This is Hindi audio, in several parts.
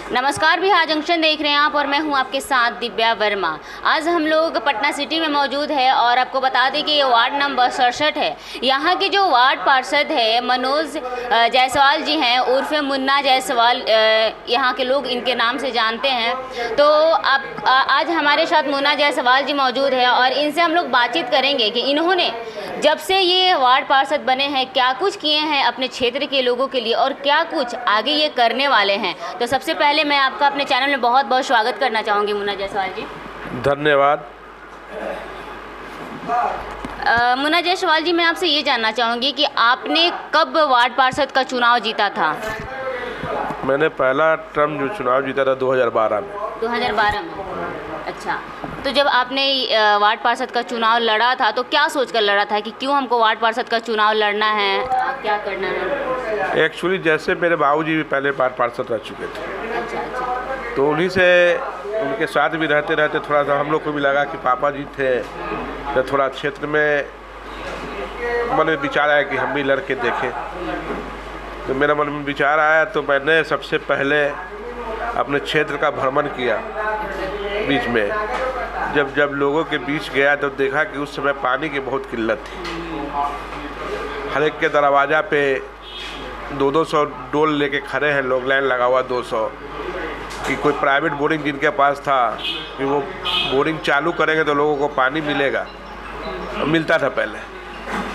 नमस्कार, बिहार जंक्शन देख रहे हैं आप और मैं हूं आपके साथ दिव्या वर्मा। आज हम लोग पटना सिटी में मौजूद है और आपको बता दें कि ये वार्ड नंबर 67 है। यहाँ के जो वार्ड पार्षद है मनोज जायसवाल जी हैं उर्फ मुन्ना जायसवाल, यहाँ के लोग इनके नाम से जानते हैं। तो आज हमारे साथ मुन्ना जायसवाल जी मौजूद है और इनसे हम लोग बातचीत करेंगे कि इन्होंने जब से ये वार्ड पार्षद बने हैं क्या कुछ किए हैं अपने क्षेत्र के लोगों के लिए और क्या कुछ आगे ये करने वाले हैं। तो सबसे पहले मैं आपका अपने चैनल में बहुत बहुत स्वागत करना चाहूँगी मुन्ना जायसवाल जी। धन्यवाद। मुन्ना जायसवाल जी, मैं आपसे ये जानना चाहूँगी कि आपने कब वार्ड पार्षद का चुनाव जीता था? मैंने पहला टर्म जो चुनाव जीता था 2012 में। 2012 में? अच्छा, तो जब आपने वार्ड पार्षद का चुनाव लड़ा था तो क्या सोचकर लड़ा था कि क्यों हमको वार्ड पार्षद का चुनाव लड़ना है, क्या करना है? एक्चुअली जैसे मेरे बाबूजी भी पहले वार्ड पार्षद रह चुके थे। अच्छा। तो उन्हीं से उनके साथ भी रहते रहते थोड़ा सा हम लोग को भी लगा कि पापा जी थे तो थोड़ा क्षेत्र में मन में विचार आया कि हम भी लड़के देखें। तो मेरा मन में विचार आया तो मैंने सबसे पहले अपने क्षेत्र का भ्रमण किया। बीच में जब लोगों के बीच गया तो देखा कि उस समय पानी की बहुत किल्लत थी। हर एक के दरवाज़ा पे 200 डोल लेके खड़े हैं लोग, लाइन लगा हुआ 200 कि कोई प्राइवेट बोरिंग जिनके पास था कि वो बोरिंग चालू करेंगे तो लोगों को पानी मिलेगा, मिलता था पहले।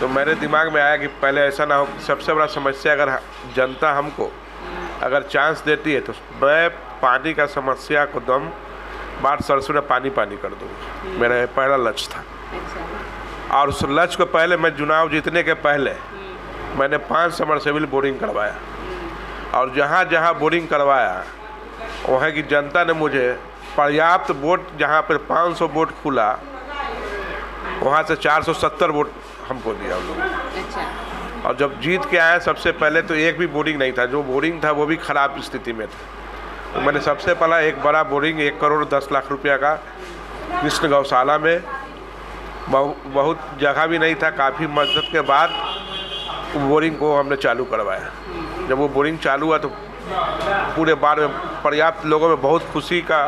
तो मेरे दिमाग में आया कि पहले ऐसा ना हो कि सबसे बड़ा समस्या अगर जनता हमको अगर चांस देती है तो मैं पानी का समस्या को दम वार्ड सरसों में पानी कर दूँगा। मेरा पहला लक्ष्य था। और उस लक्ष्य को पहले मैं चुनाव जीतने के पहले मैंने 5 समरसेबल बोरिंग करवाया और जहाँ जहाँ बोरिंग करवाया वहाँ की जनता ने मुझे पर्याप्त वोट, जहाँ पर 500 वोट खुला वहाँ से 470 वोट हमको दिया उन लोगों ने। और जब जीत के आए सबसे पहले तो एक भी बोरिंग नहीं था, जो बोरिंग था वो भी ख़राब स्थिति में था। तो मैंने सबसे पहला एक बड़ा बोरिंग 1 करोड़ 10 लाख रुपया का कृष्ण गौशाला में, बहुत जगह भी नहीं था, काफ़ी मदद के बाद बोरिंग को हमने चालू करवाया। जब वो बोरिंग चालू हुआ तो पूरे बार में पर्याप्त लोगों में बहुत खुशी का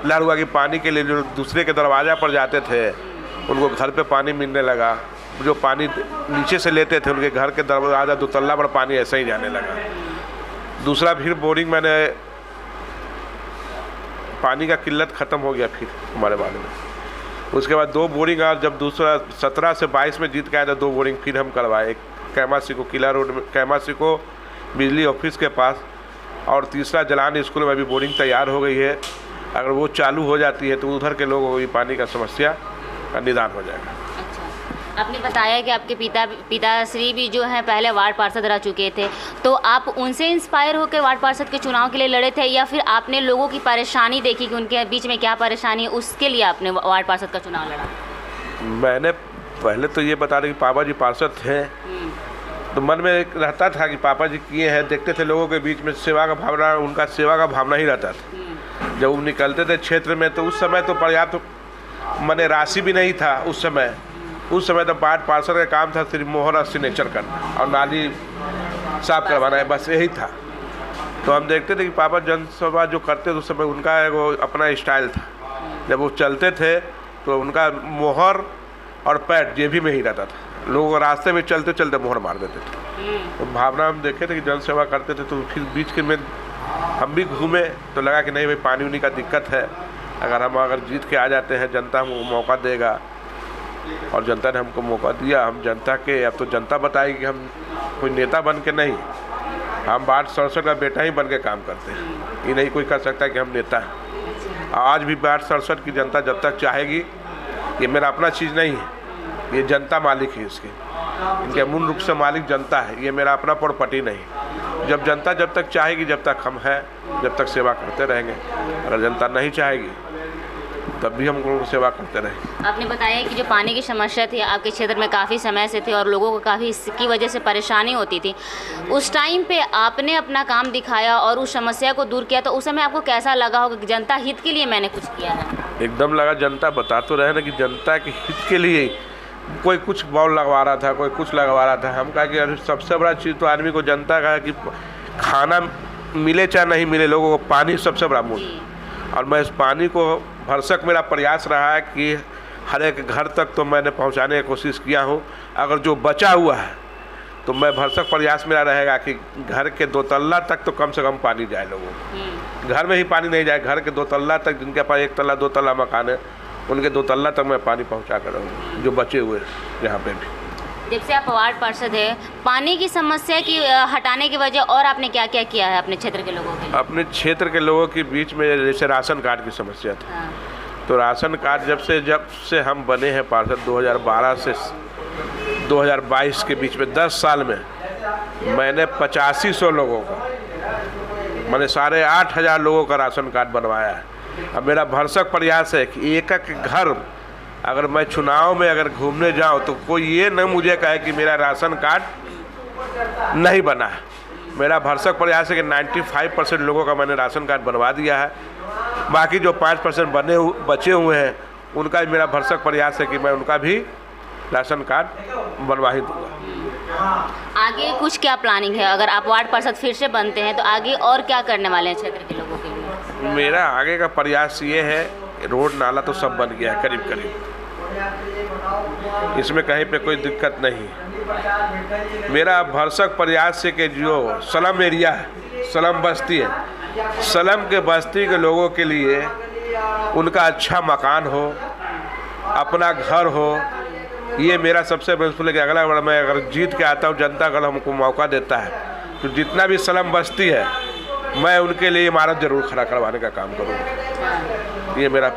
लहर हुआ कि पानी के लिए जो दूसरे के दरवाज़ा पर जाते थे उनको घर पे पानी मिलने लगा। जो पानी नीचे से लेते थे उनके घर के दरवाज़ा 2 तल्ला पर पानी ऐसे ही जाने लगा। दूसरा फिर बोरिंग मैंने, पानी का किल्लत ख़त्म हो गया फिर हमारे वाले में। उसके बाद 2 बोरिंग, और जब दूसरा 17 से 22 में जीत के आया तो 2 बोरिंग फिर हम करवाए। एक कैमासी को किला रोड में, कैमासी को बिजली ऑफिस के पास, और तीसरा जलान स्कूल में भी बोरिंग तैयार हो गई है। अगर वो चालू हो जाती है तो उधर के लोगों को भी पानी का समस्या का निदान हो जाएगा। अच्छा, आपने बताया कि आपके पिताश्री भी जो हैं पहले वार्ड पार्षद रह चुके थे, तो आप उनसे इंस्पायर होकर वार्ड पार्षद के चुनाव के लिए लड़े थे या फिर आपने लोगों की परेशानी देखी कि उनके बीच में क्या परेशानी है, उसके लिए आपने वार्ड पार्षद का चुनाव लड़ा? मैंने पहले तो ये बता दें कि पापा जी पार्षद थे तो मन में एक रहता था कि पापा जी किए हैं, देखते थे लोगों के बीच में सेवा का भावना, उनका सेवा का भावना ही रहता था। जब वो निकलते थे क्षेत्र में तो उस समय तो पर्याप्त मने राशि भी नहीं था उस समय तो वार्ड पार्षद का काम था सिर्फ मोहर और सिग्नेचर करना और नाली साफ करवाना है, बस यही था। तो हम देखते थे कि पापा जनसभा जो करते थे उस समय उनका वो अपना स्टाइल था। जब वो चलते थे तो उनका मोहर और पैड जेबी में ही रहता था, लोग रास्ते में चलते चलते मोहर मार देते थे। तो भावना हम देखे थे कि जनसेवा करते थे। तो फिर बीच में हम भी घूमे तो लगा कि नहीं भाई पानी उनी का दिक्कत है, अगर जीत के आ जाते हैं जनता हमको मौका देगा, और जनता ने हमको मौका दिया। हम जनता के, अब तो जनता बताएगी कि हम कोई नेता बन के नहीं, हम वार्ड 67 का बेटा ही बन के काम करते हैं। ये नहीं कोई कह सकता कि हम नेता हैं। आज भी वार्ड 67 की जनता जब तक चाहेगी, ये मेरा अपना चीज़ नहीं है, ये जनता मालिक है इसकी, इनके मूल रूप से मालिक जनता है, ये मेरा अपना प्रॉपर्टी नहीं। जब जनता जब तक चाहेगी जब तक हम हैं, जब तक सेवा करते रहेंगे। अगर जनता नहीं चाहेगी तब भी हम लोगों को सेवा करते रहेंगे। आपने बताया कि जो पानी की समस्या थी आपके क्षेत्र में काफ़ी समय से थी और लोगों को काफ़ी इसकी वजह से परेशानी होती थी, उस टाइम पे आपने अपना काम दिखाया और उस समस्या को दूर किया, तो उस समय आपको कैसा लगा होगा कि जनता हित के लिए मैंने कुछ किया है? एकदम लगा, जनता बता तो रहे ना कि जनता के हित के लिए कोई कुछ बॉल लगवा रहा था, कोई कुछ लगवा रहा था। हम कहा कि सबसे बड़ा चीज़ तो आदमी को जनता का है कि खाना मिले चाहे नहीं मिले, लोगों को पानी सबसे बड़ा मूल्य। और मैं इस पानी को भरसक मेरा प्रयास रहा है कि हर एक घर तक तो मैंने पहुंचाने की कोशिश किया हूं। अगर जो बचा हुआ है तो मैं भरसक प्रयास मेरा रहेगा कि घर के 2 तल्ला तक तो कम से कम पानी जाए लोगों को। घर में ही पानी नहीं जाए, घर के 2 तल्ला तक, जिनके पास 1 तल्ला 2 तल्ला मकान है, उनके 2 तल्ला तक मैं पानी पहुँचा कर रहूँगा, जो बचे हुए यहाँ पे भी। जब से आप वार्ड पार्षद है, पानी की समस्या की हटाने की वजह और आपने क्या क्या किया है अपने क्षेत्र के लोगों के लिए? अपने क्षेत्र के लोगों के बीच में जैसे राशन कार्ड की समस्या थी, हाँ। तो राशन कार्ड जब से हम बने हैं पार्षद 2012 से 2022 के बीच में 10 साल में मैंने 8500 लोगों का, मैंने 8,500 लोगों का राशन कार्ड बनवाया है। अब मेरा भरसक प्रयास है कि एक एक घर, अगर मैं चुनाव में अगर घूमने जाऊं तो कोई ये न मुझे कहे कि मेरा राशन कार्ड नहीं बना है। मेरा भरसक प्रयास है कि 95% लोगों का मैंने राशन कार्ड बनवा दिया है। बाकी जो 5% बचे हुए हैं उनका भी मेरा भरसक प्रयास है कि मैं उनका भी राशन कार्ड बनवा ही दूँगा। आगे कुछ क्या प्लानिंग है? अगर आप वार्ड पार्षद फिर से बनते हैं तो आगे और क्या करने वाले हैं क्षेत्र के लोगों के लिए? मेरा आगे का प्रयास ये है, रोड नाला तो सब बन गया है करीब करीब, इसमें कहीं पे कोई दिक्कत नहीं। मेरा भरसक प्रयास है कि जो स्लम एरिया है, स्लम बस्ती है, स्लम के बस्ती के लोगों के लिए उनका अच्छा मकान हो, अपना घर हो, ये मेरा सबसे प्रिंसिपल है कि अगला बार मैं अगर जीत के आता हूँ, जनता अगर हमको मौका देता है तो जितना भी स्लम बस्ती है मैं उनके लिए इमारत ज़रूर खड़ा करवाने का काम करूँगा। ये मेरा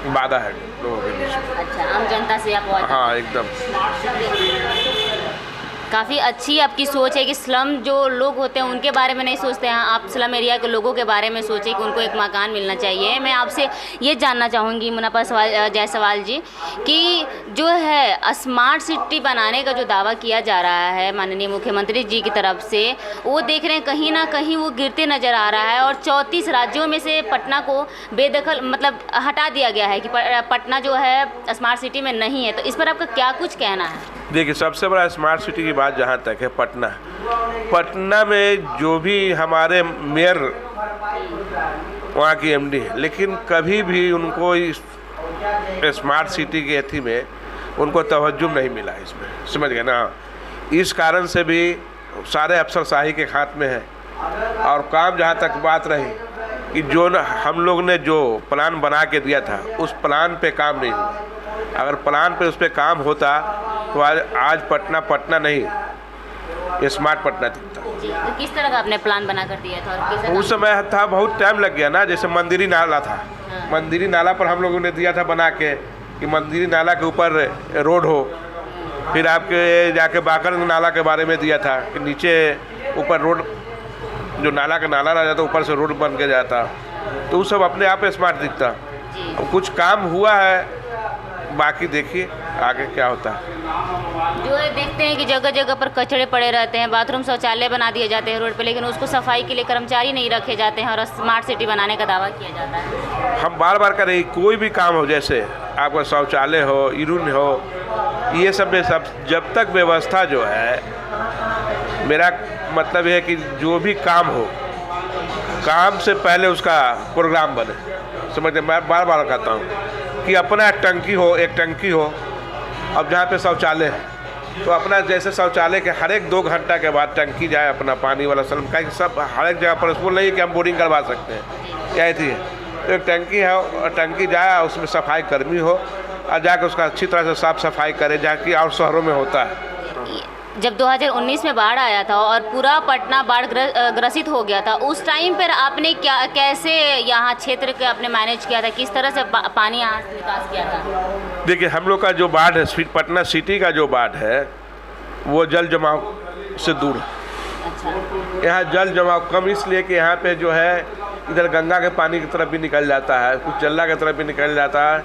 वादा है लोगों के बीच। अच्छा, आम जनता से आप वादा? हाँ, एकदम। काफ़ी अच्छी आपकी सोच है कि स्लम जो लोग होते हैं उनके बारे में नहीं सोचते हैं, आप स्लम एरिया के लोगों के बारे में सोचें कि उनको एक मकान मिलना चाहिए। मैं आपसे ये जानना चाहूँगी मुनव्वर जायसवाल जी कि जो है स्मार्ट सिटी बनाने का जो दावा किया जा रहा है माननीय मुख्यमंत्री जी की तरफ से, वो देख रहे हैं कहीं ना कहीं वो गिरते नज़र आ रहा है। और 34 राज्यों में से पटना को बेदखल मतलब हटा दिया गया है कि पटना जो है स्मार्ट सिटी में नहीं है। तो इस पर आपका क्या कुछ कहना है? देखिए, सबसे बड़ा स्मार्ट सिटी की बात जहाँ तक है पटना में जो भी हमारे मेयर वहाँ की एमडी है, लेकिन कभी भी उनको इस स्मार्ट सिटी के एथी में उनको तवज्जो नहीं मिला इसमें, समझ गए ना। इस कारण से भी सारे अफसरशाही के हाथ में है। और काम जहाँ तक बात रही कि जो हम लोग ने जो प्लान बना के दिया था उस प्लान पे काम नहीं हुआ। अगर प्लान पे उस पर काम होता तो आज पटना नहीं स्मार्ट पटना दिखता। जी, तो किस तरह का आपने प्लान बना कर दिया था और किस उस समय था बहुत टाइम लग गया ना। जैसे मंदिरी नाला था, मंदिरी नाला पर हम लोगों ने दिया था बना के कि मंदिरी नाला के ऊपर रोड हो। फिर आपके जाके बाकर नाला के बारे में दिया था कि नीचे ऊपर रोड, जो नाला का नाला रह जाता ऊपर से रोड बन के जाता, तो वो सब अपने आप स्मार्ट दिखता। कुछ काम हुआ है, बाकी देखिए आगे क्या होता है। जो है देखते हैं कि जगह जगह पर कचरे पड़े रहते हैं, बाथरूम शौचालय बना दिए जाते हैं रोड पे, लेकिन उसको सफाई के लिए कर्मचारी नहीं रखे जाते हैं और स्मार्ट सिटी बनाने का दावा किया जाता है। हम बार बार करें कोई भी काम हो, जैसे आपका शौचालय हो, यूरिन हो, ये सब में सब जब तक व्यवस्था जो है, मेरा मतलब है कि जो भी काम हो, काम से पहले उसका प्रोग्राम बने। समझते, मैं बार बार कहता हूँ कि अपना टंकी हो, एक टंकी हो। अब जहाँ पे शौचालय है तो अपना जैसे शौचालय के हर एक 2 घंटा के बाद टंकी जाए अपना पानी वाला सलम का, सब हर एक जगह पर स्कूल नहीं है कि हम बोरिंग करवा सकते हैं, क्या थी तो एक टंकी है और टंकी जाए, उसमें सफाई कर्मी हो और जाकर उसका अच्छी तरह से साफ़ सफाई करे, जहाँ कि और शहरों में होता है। जब 2019 में बाढ़ आया था और पूरा पटना बाढ़ ग्रसित हो गया था, उस टाइम पर आपने कैसे यहाँ क्षेत्र के आपने मैनेज किया था, किस तरह से पानी यहाँ से निकास किया था? देखिए, हम लोग का जो बाढ़ है, पटना सिटी का जो बाढ़ है वो जल जमाव से दूर है। अच्छा। यहाँ जल जमाव कम इसलिए कि यहाँ पे जो है इधर गंगा के पानी की तरफ भी निकल जाता है, कुछ जल्ला की तरफ भी निकल जाता है,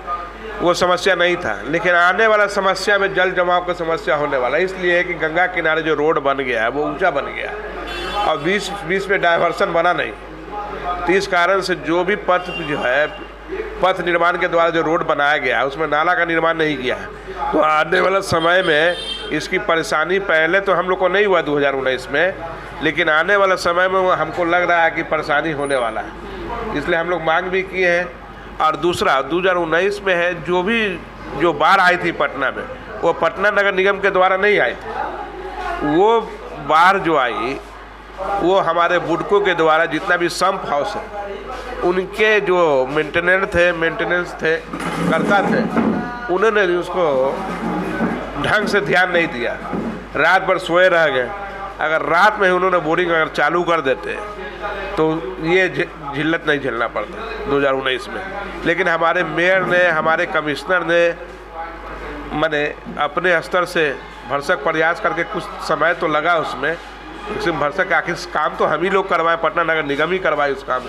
वो समस्या नहीं था। लेकिन आने वाला समस्या में जल जमाव का समस्या होने वाला, इसलिए है कि गंगा किनारे जो रोड बन गया है वो ऊंचा बन गया और बीच में डाइवर्सन बना नहीं। तो इस कारण से जो भी पथ जो है, पथ निर्माण के द्वारा जो रोड बनाया गया है उसमें नाला का निर्माण नहीं किया है। तो आने वाला समय में इसकी परेशानी पहले तो हम लोग को नहीं हुआ 2019 में, लेकिन आने वाला समय में वो हमको लग रहा है कि परेशानी होने वाला है, इसलिए हम लोग मांग भी किए हैं। और दूसरा 2019 में है जो बाढ़ आई थी पटना में, वो पटना नगर निगम के द्वारा नहीं आई थी। वो बाढ़ जो आई वो हमारे बुडको के द्वारा जितना भी सम्प हाउस है उनके जो मेंटेनेंस थे करता थे, उन्होंने उसको ढंग से ध्यान नहीं दिया, रात भर सोए रह गए। अगर रात में ही उन्होंने बोरिंग अगर चालू कर देते तो ये झिल्लत नहीं झेलना पड़ता 2019 में। लेकिन हमारे मेयर ने, हमारे कमिश्नर ने मैंने अपने स्तर से भरसक प्रयास करके कुछ समय तो लगा उसमें, इसमें भरसक आखिर काम तो हम ही लोग करवाए, पटना नगर निगम ही करवाए उस काम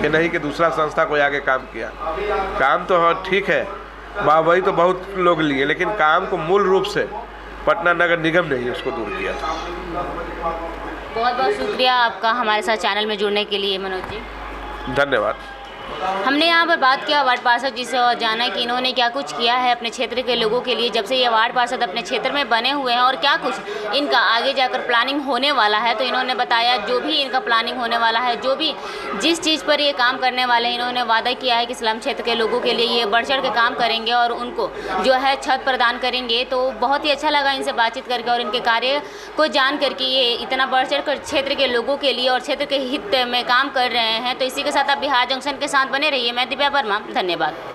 ये नहीं कि दूसरा संस्था कोई आगे काम किया। काम तो ठीक है, वाहवाही तो बहुत लोग लिए, लेकिन काम को मूल रूप से पटना नगर निगम ने ही उसको दूर किया था। बहुत बहुत शुक्रिया आपका हमारे साथ चैनल में जुड़ने के लिए मनोज जी, धन्यवाद। हमने यहाँ पर बात किया वार्ड पार्षद जी से और जाना कि इन्होंने क्या कुछ किया है अपने क्षेत्र के लोगों के लिए जब से ये वार्ड पार्षद अपने क्षेत्र में बने हुए हैं, और क्या कुछ इनका आगे जाकर प्लानिंग होने वाला है। तो इन्होंने बताया जो भी इनका प्लानिंग होने वाला है, जो भी जिस चीज़ पर ये काम करने वाले हैं, इन्होंने वादा किया है कि स्लम क्षेत्र के लोगों के लिए ये बढ़ चढ़ के काम करेंगे और उनको जो है छत प्रदान करेंगे। तो बहुत ही अच्छा लगा इनसे बातचीत करके और इनके कार्य को जान करके ये इतना बढ़ चढ़ कर क्षेत्र के लोगों के लिए और क्षेत्र के हित में काम कर रहे हैं। तो इसी के साथ आप बिहार जंक्शन के साथ बने रहिए। मैं दिव्या वर्मा, धन्यवाद।